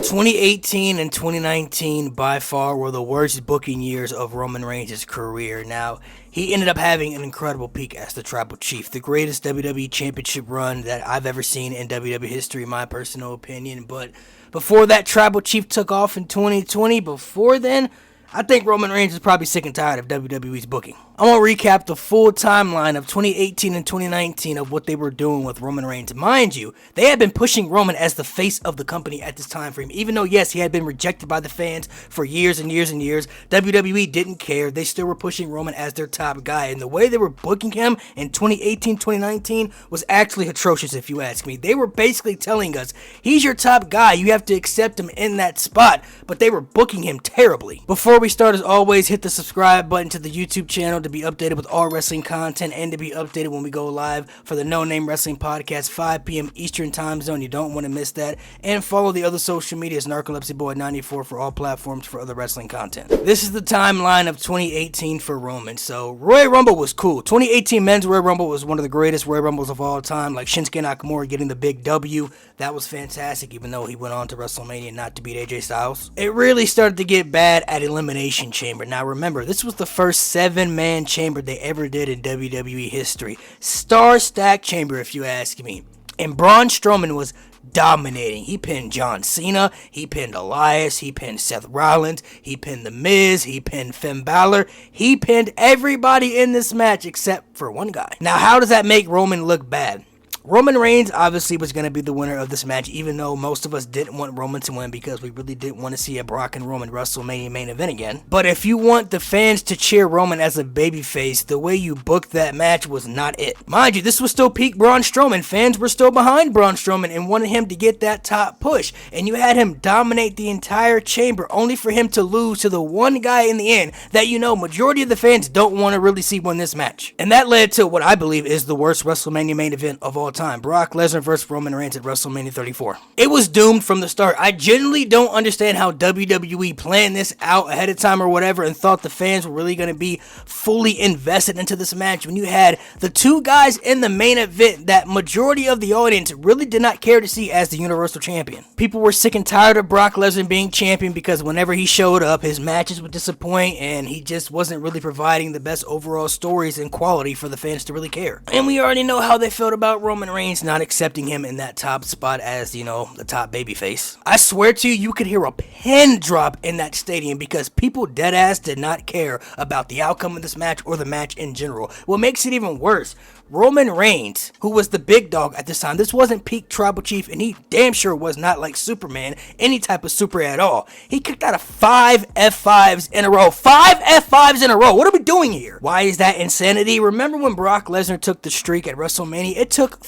2018 and 2019 by far were the worst booking years of Roman Reigns' career. Now, he ended up having an incredible peak as the Tribal Chief, the greatest WWE Championship run that I've ever seen in WWE history, in my personal opinion. But before that Tribal Chief took off in 2020, before then, I think Roman Reigns is probably sick and tired of WWE's booking. I want to recap the full timeline of 2018 and 2019 of what they were doing with Roman Reigns. Mind you, they had been pushing Roman as the face of the company at this time frame. Even though, yes, he had been rejected by the fans for years and years and years, WWE didn't care. They still were pushing Roman as their top guy. And the way they were booking him in 2018, 2019 was actually atrocious, if you ask me. They were basically telling us, he's your top guy. You have to accept him in that spot. But they were booking him terribly. Before we start, as always, hit the subscribe button to the YouTube channel to be updated with all wrestling content and to be updated when we go live for the No Name Wrestling Podcast, 5 p.m. Eastern Time Zone. You don't want to miss that. And follow the other social medias, Narcolepsy Boy 94 for all platforms for other wrestling content. This is the timeline of 2018 for Roman. So, Royal Rumble was cool. 2018 Men's Royal Rumble was one of the greatest Royal Rumbles of all time, like Shinsuke Nakamura getting the big W. That was fantastic, even though he went on to WrestleMania not to beat AJ Styles. It really started to get bad at Elimination Chamber. Now remember, this was the first 7-man chamber they ever did in WWE history. Star-stacked chamber, if you ask me. And Braun Strowman was dominating. He pinned John Cena, he pinned Elias, he pinned Seth Rollins, he pinned The Miz, he pinned Finn Balor, he pinned everybody in this match except for one guy. Now, how does that make Roman look bad? Roman Reigns obviously was going to be the winner of this match, even though most of us didn't want Roman to win because we really didn't want to see a Brock and Roman WrestleMania main event again. But if you want the fans to cheer Roman as a babyface, the way you booked that match was not it. Mind you, this was still peak Braun Strowman. Fans were still behind Braun Strowman and wanted him to get that top push. And you had him dominate the entire chamber, only for him to lose to the one guy in the end that majority of the fans don't want to really see win this match. And that led to what I believe is the worst WrestleMania main event of all time. Brock Lesnar versus Roman Reigns at WrestleMania 34. It was doomed from the start. I genuinely don't understand how WWE planned this out ahead of time or whatever and thought the fans were really going to be fully invested into this match when you had the two guys in the main event that majority of the audience really did not care to see as the Universal Champion. People were sick and tired of Brock Lesnar being champion because whenever he showed up, his matches would disappoint and he just wasn't really providing the best overall stories and quality for the fans to really care. And we already know how they felt about Roman Reigns not accepting him in that top spot as, the top babyface. I swear to you, you could hear a pin drop in that stadium because people deadass did not care about the outcome of this match or the match in general. What makes it even worse, Roman Reigns, who was the big dog at this time, this wasn't peak Tribal Chief, and he damn sure was not like Superman, any type of super at all. He kicked out of 5 F5s in a row. 5 F5s in a row. What are we doing here? Why is that insanity? Remember when Brock Lesnar took the streak at WrestleMania? It took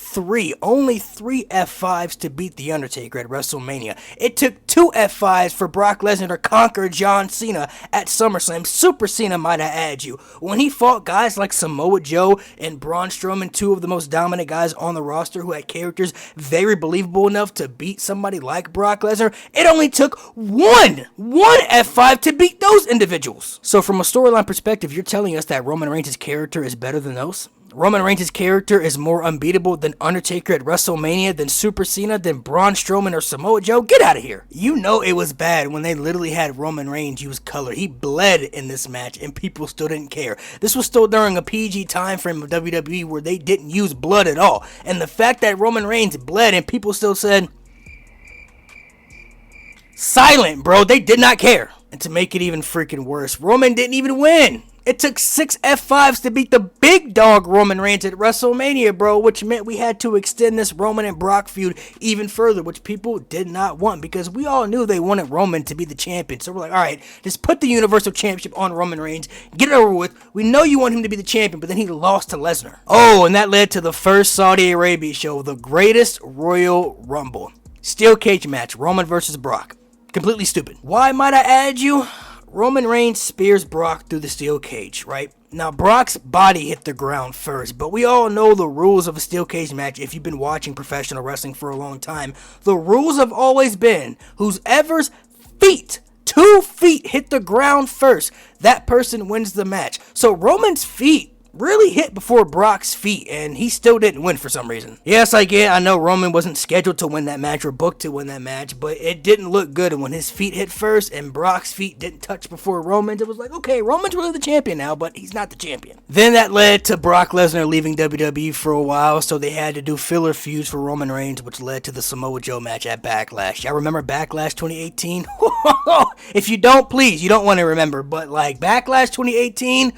only 3 F5s to beat The Undertaker at WrestleMania. It took 2 F5s for Brock Lesnar to conquer John Cena at SummerSlam. Super Cena might I add you. When he fought guys like Samoa Joe and Braun Strowman, two of the most dominant guys on the roster who had characters very believable enough to beat somebody like Brock Lesnar, it only took one F5 to beat those individuals. So from a storyline perspective, you're telling us that Roman Reigns' character is better than those? Roman Reigns' character is more unbeatable than Undertaker at WrestleMania, than Super Cena, than Braun Strowman or Samoa Joe? Get out of here. You know it was bad when they literally had Roman Reigns use color. He bled in this match and people still didn't care. This was still during a PG time frame of WWE where they didn't use blood at all. And the fact that Roman Reigns bled and people still said, silent, bro. They did not care. And to make it even freaking worse, Roman didn't even win. It took 6 F5s to beat the big dog Roman Reigns at WrestleMania, bro, which meant we had to extend this Roman and Brock feud even further, which people did not want because we all knew they wanted Roman to be the champion. So we're like, all right, just put the Universal Championship on Roman Reigns, get it over with. We know you want him to be the champion, but then he lost to Lesnar. Oh, and that led to the first Saudi Arabia show, the greatest Royal Rumble. Steel cage match, Roman versus Brock. Completely stupid. Why might I add you? Roman Reigns spears Brock through the steel cage, right? Now, Brock's body hit the ground first, but we all know the rules of a steel cage match if you've been watching professional wrestling for a long time. The rules have always been, whoever's feet, 2 feet hit the ground first, that person wins the match. So Roman's feet really hit before Brock's feet, and he still didn't win for some reason. Yes, I know Roman wasn't scheduled to win that match or booked to win that match, but it didn't look good. And when his feet hit first and Brock's feet didn't touch before Roman's, it was like, okay, Roman's really the champion now, but he's not the champion. Then that led to Brock Lesnar leaving WWE for a while, so they had to do filler feuds for Roman Reigns, which led to the Samoa Joe match at Backlash. Y'all remember Backlash 2018? If you don't, please, you don't want to remember, but like Backlash 2018,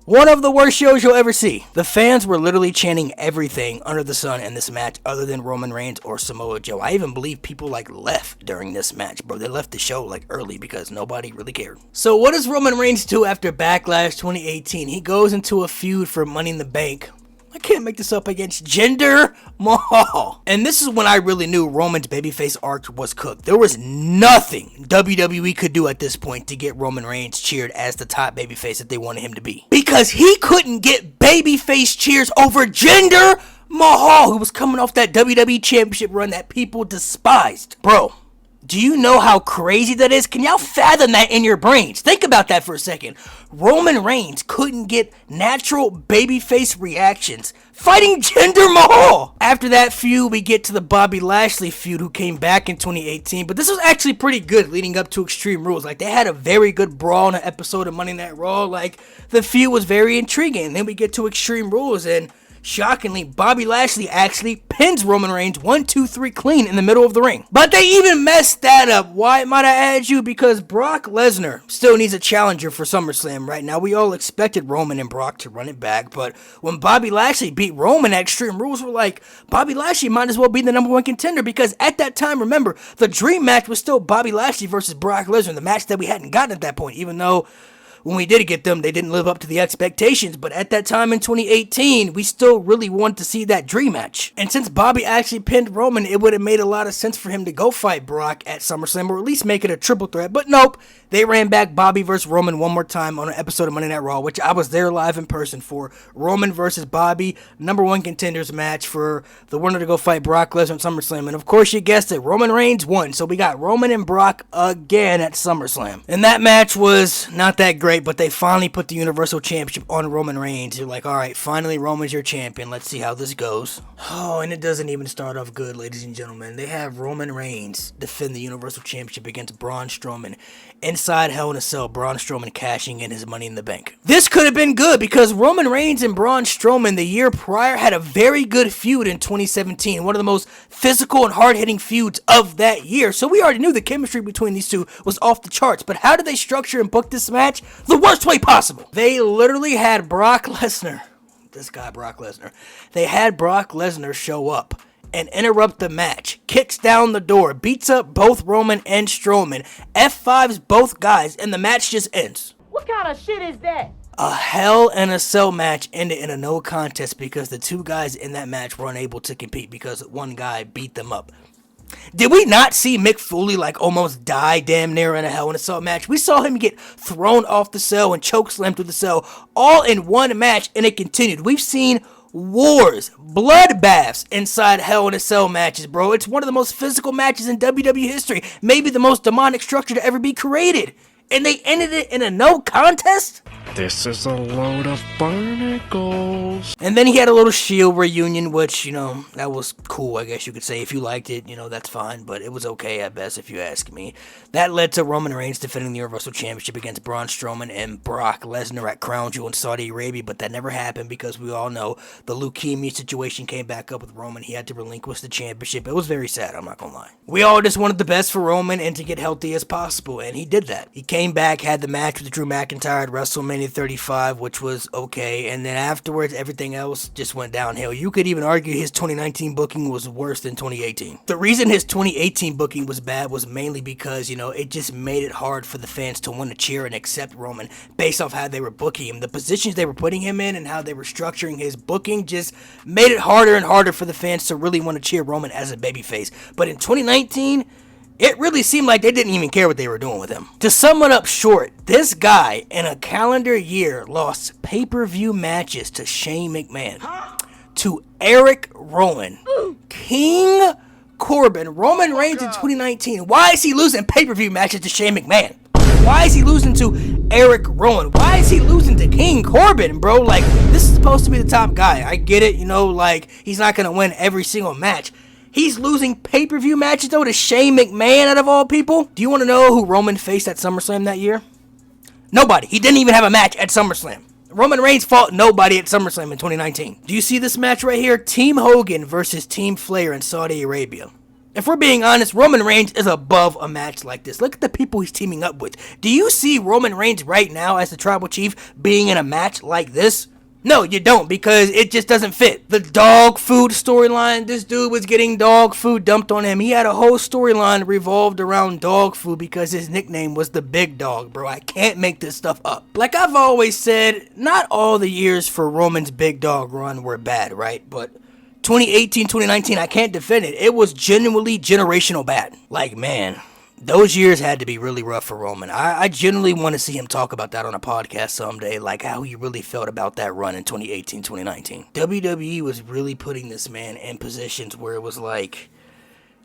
one of the worst shows you'll ever see. The fans were literally chanting everything under the sun in this match other than Roman Reigns or Samoa Joe. I even believe people like left during this match, bro. They left the show like early because nobody really cared. So what does Roman Reigns do after Backlash 2018? He goes into a feud for Money in the Bank. I can't make this up, against Jinder Mahal. And this is when I really knew Roman's babyface arc was cooked. There was nothing WWE could do at this point to get Roman Reigns cheered as the top babyface that they wanted him to be. Because he couldn't get babyface cheers over Jinder Mahal, who was coming off that WWE Championship run that people despised. Bro, do you know how crazy that is? Can y'all fathom that in your brains? Think about that for a second. Roman Reigns couldn't get natural babyface reactions fighting Jinder Mahal. After that feud, we get to the Bobby Lashley feud, who came back in 2018. But this was actually pretty good leading up to Extreme Rules. Like, they had a very good brawl in an episode of Monday Night Raw. Like, the feud was very intriguing. And then we get to Extreme Rules, and shockingly, Bobby Lashley actually pins Roman Reigns 1, 2, 3 clean in the middle of the ring. But they even messed that up. Why might I add you? Because Brock Lesnar still needs a challenger for SummerSlam right now. We all expected Roman and Brock to run it back, but when Bobby Lashley beat Roman at Extreme Rules, we're like, Bobby Lashley might as well be the #1 contender, because at that time, remember, the dream match was still Bobby Lashley versus Brock Lesnar, the match that we hadn't gotten at that point, even though when we did get them, they didn't live up to the expectations. But at that time in 2018, we still really wanted to see that dream match. And since Bobby actually pinned Roman, it would have made a lot of sense for him to go fight Brock at SummerSlam, or at least make it a triple threat. But nope, they ran back Bobby versus Roman one more time on an episode of Monday Night Raw, which I was there live in person for. Roman versus Bobby, #1 contenders match for the winner to go fight Brock Lesnar at SummerSlam. And of course, you guessed it, Roman Reigns won. So we got Roman and Brock again at SummerSlam. And that match was not that great, but they finally put the Universal Championship on Roman Reigns. You're like, all right, finally Roman's your champion. Let's see how this goes. Oh, and it doesn't even start off good, ladies and gentlemen. They have Roman Reigns defend the Universal Championship against Braun Strowman. Inside Hell in a Cell, Braun Strowman cashing in his Money in the Bank. This could have been good, because Roman Reigns and Braun Strowman the year prior had a very good feud in 2017. One of the most physical and hard-hitting feuds of that year. So we already knew the chemistry between these two was off the charts. But how did they structure and book this match? The worst way possible. They literally had Brock Lesnar. This guy, Brock Lesnar. They had Brock Lesnar show up and interrupt the match, kicks down the door, beats up both Roman and Strowman, F5s both guys, and the match just ends. What kind of shit is that? A Hell in a Cell match ended in a no contest because the two guys in that match were unable to compete because one guy beat them up. Did we not see Mick Foley like almost die damn near in a Hell in a Cell match? We saw him get thrown off the cell and chokeslammed through the cell all in one match, and it continued. We've seen wars, bloodbaths inside Hell in a Cell matches, bro. It's one of the most physical matches in WWE history. Maybe the most demonic structure to ever be created. And they ended it in a no contest? This is a load of barnacles. And then he had a little Shield reunion, which, you know, that was cool, I guess you could say. If you liked it, you know, that's fine. But it was okay at best, if you ask me. That led to Roman Reigns defending the Universal Championship against Braun Strowman and Brock Lesnar at Crown Jewel in Saudi Arabia. But that never happened because we all know the leukemia situation came back up with Roman. He had to relinquish the championship. It was very sad, I'm not gonna lie. We all just wanted the best for Roman and to get healthy as possible. And he did that. He came back, had the match with Drew McIntyre at WrestleMania 35, which was okay, and then afterwards everything else just went downhill. You could even argue his 2019 booking was worse than 2018. The reason his 2018 booking was bad was mainly because, you know, it just made it hard for the fans to want to cheer and accept Roman based off how they were booking him. The positions they were putting him in and how they were structuring his booking just made it harder and harder for the fans to really want to cheer Roman as a babyface. But in 2019, it really seemed like they didn't even care what they were doing with him. To sum it up short, this guy in a calendar year lost pay-per-view matches to Shane McMahon, to Eric Rowan, King Corbin, Roman Reigns in 2019. Why is he losing pay-per-view matches to Shane McMahon? Why is he losing to Eric Rowan? Why is he losing to King Corbin, bro? Like, this is supposed to be the top guy. I get it, like, he's not going to win every single match. He's losing pay-per-view matches, though, to Shane McMahon, out of all people. Do you want to know who Roman faced at SummerSlam that year? Nobody. He didn't even have a match at SummerSlam. Roman Reigns fought nobody at SummerSlam in 2019. Do you see this match right here? Team Hogan versus Team Flair in Saudi Arabia. If we're being honest, Roman Reigns is above a match like this. Look at the people he's teaming up with. Do you see Roman Reigns right now as the Tribal Chief being in a match like this? No, you don't, because it just doesn't fit. The dog food storyline, this dude was getting dog food dumped on him. He had a whole storyline revolved around dog food because his nickname was the Big Dog, bro. I can't make this stuff up. Like I've always said, not all the years for Roman's Big Dog run were bad, right? But 2018, 2019, I can't defend it. It was genuinely generational bad. Like, man, those years had to be really rough for Roman. I genuinely want to see him talk about that on a podcast someday, like how he really felt about that run in 2018, 2019. WWE was really putting this man in positions where it was like,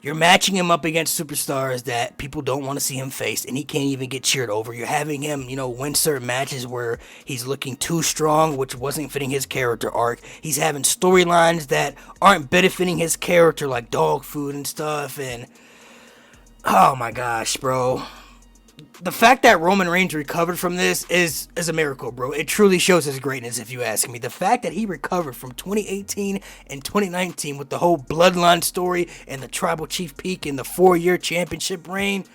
you're matching him up against superstars that people don't want to see him face, and he can't even get cheered over. You're having him, win certain matches where he's looking too strong, which wasn't fitting his character arc. He's having storylines that aren't benefiting his character, like dog food and stuff, and oh my gosh, bro. The fact that Roman Reigns recovered from this is a miracle, bro. It truly shows his greatness, if you ask me. The fact that he recovered from 2018 and 2019 with the whole bloodline story and the Tribal Chief peak and the 4-year championship reign,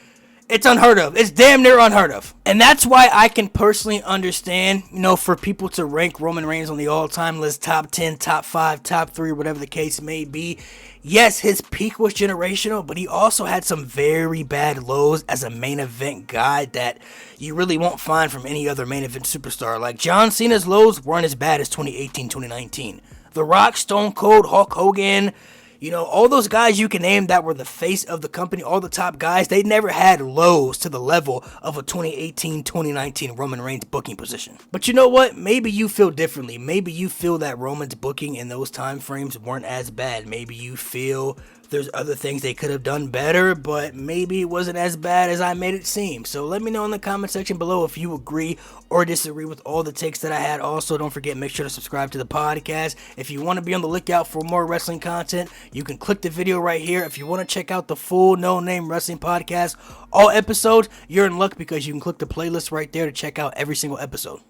it's unheard of. It's damn near unheard of. And that's why I can personally understand, for people to rank Roman Reigns on the all-time list, top 10, top 5, top 3, whatever the case may be. Yes, his peak was generational, but he also had some very bad lows as a main event guy that you really won't find from any other main event superstar. Like, John Cena's lows weren't as bad as 2018, 2019. The Rock, Stone Cold, Hulk Hogan, all those guys you can name that were the face of the company, all the top guys, they never had lows to the level of a 2018, 2019 Roman Reigns booking position. But you know what? Maybe you feel differently. Maybe you feel that Roman's booking in those time frames weren't as bad. Maybe you feel there's other things they could have done better, but maybe it wasn't as bad as I made it seem. So let me know in the comment section below if you agree or disagree with all the takes that I had. Also, don't forget, make sure to subscribe to the podcast. If you want to be on the lookout for more wrestling content, you can click the video right here. If you want to check out the full No Name Wrestling Podcast, all episodes, you're in luck because you can click the playlist right there to check out every single episode.